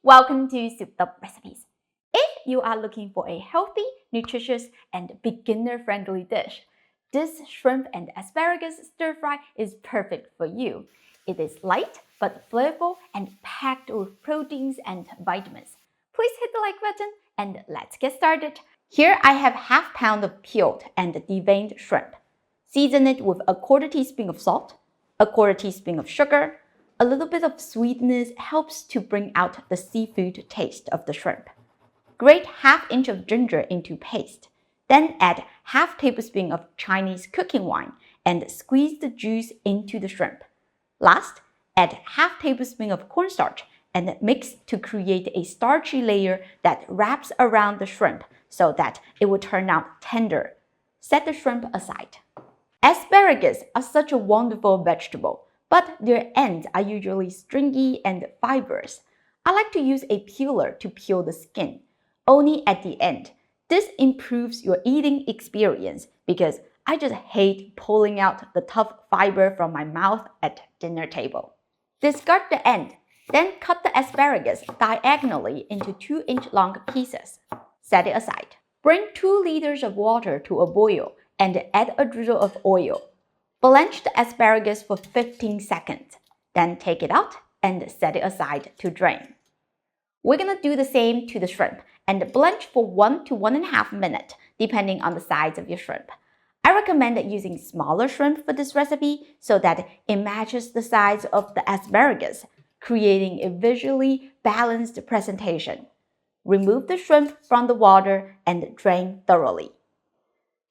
Welcome to Souped Up Recipes. If you are looking for a healthy, nutritious, and beginner-friendly dish, this shrimp and asparagus stir-fry is perfect for you. It is light but flavorful and packed with proteins and vitamins. Please hit the like button and let's get started. Here I have half pound of peeled and deveined shrimp. Season it with a quarter teaspoon of salt, a quarter teaspoon of sugar. A little bit of sweetness helps to bring out the seafood taste of the shrimp. Grate half inch of ginger into paste. Then add half tablespoon of Chinese cooking wine and squeeze the juice into the shrimp. Last, add half tablespoon of cornstarch and mix to create a starchy layer that wraps around the shrimp so that it will turn out tender. Set the shrimp aside. Asparagus are such a wonderful vegetable, but their ends are usually stringy and fibrous. I like to use a peeler to peel the skin, only at the end. This improves your eating experience because I just hate pulling out the tough fiber from my mouth at dinner table. Discard the end, then cut the asparagus diagonally into 2-inch long pieces. Set it aside. Bring 2 liters of water to a boil and add a drizzle of oil. Blanch the asparagus for 15 seconds, then take it out and set it aside to drain. We're gonna do the same to the shrimp and blanch for 1 to 1.5 minutes, depending on the size of your shrimp. I recommend using smaller shrimp for this recipe so that it matches the size of the asparagus, creating a visually balanced presentation. Remove the shrimp from the water and drain thoroughly.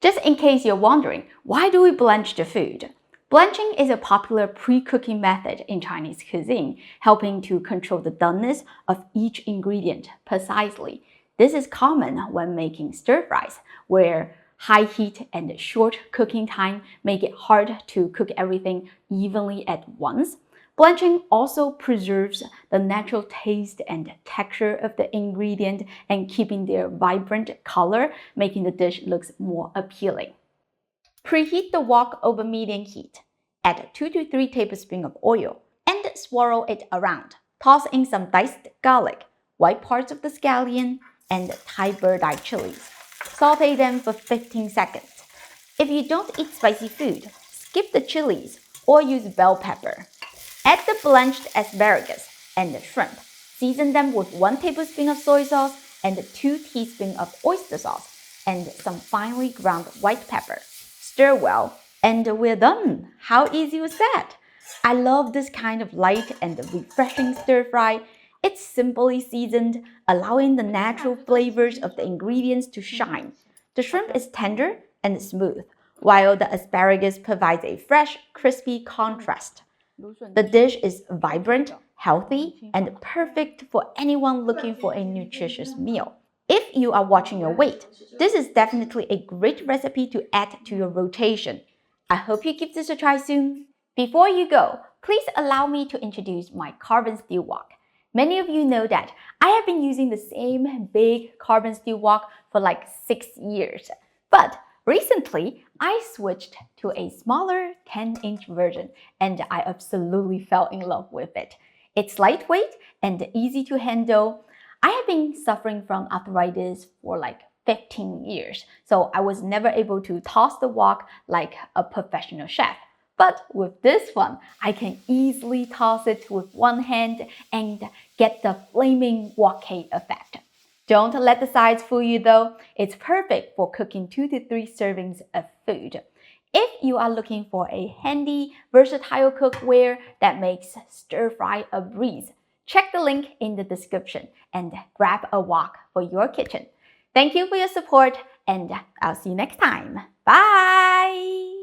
Just in case you're wondering, why do we blanch the food? Blanching is a popular pre-cooking method in Chinese cuisine, helping to control the doneness of each ingredient precisely. This is common when making stir-fries, where high heat and short cooking time make it hard to cook everything evenly at once. Blanching also preserves the natural taste and texture of the ingredient and keeping their vibrant color, making the dish look more appealing. Preheat the wok over medium heat. Add 2 to 3 tablespoons of oil and swirl it around. Toss in some diced garlic, white parts of the scallion, and Thai bird-eye chilies. Saute them for 15 seconds. If you don't eat spicy food, skip the chilies or use bell pepper. Add the blanched asparagus and the shrimp. Season them with 1 tablespoon of soy sauce and 2 teaspoons of oyster sauce and some finely ground white pepper. Stir well, and we're done. How easy was that? I love this kind of light and refreshing stir-fry. It's simply seasoned, allowing the natural flavors of the ingredients to shine. The shrimp is tender and smooth, while the asparagus provides a fresh, crispy contrast. The dish is vibrant, healthy, and perfect for anyone looking for a nutritious meal. If you are watching your weight, this is definitely a great recipe to add to your rotation. I hope you give this a try soon. Before you go, please allow me to introduce my carbon steel wok. Many of you know that I have been using the same big carbon steel wok for like 6 years. But recently, I switched to a smaller 10-inch version and I absolutely fell in love with it. It's lightweight and easy to handle. I have been suffering from arthritis for like 15 years, so I was never able to toss the wok like a professional chef. But with this one, I can easily toss it with one hand and get the flaming wok cake effect. Don't let the size fool you though. It's perfect for cooking 2 to 3 servings of food. If you are looking for a handy, versatile cookware that makes stir-fry a breeze, check the link in the description and grab a wok for your kitchen. Thank you for your support and I'll see you next time. Bye!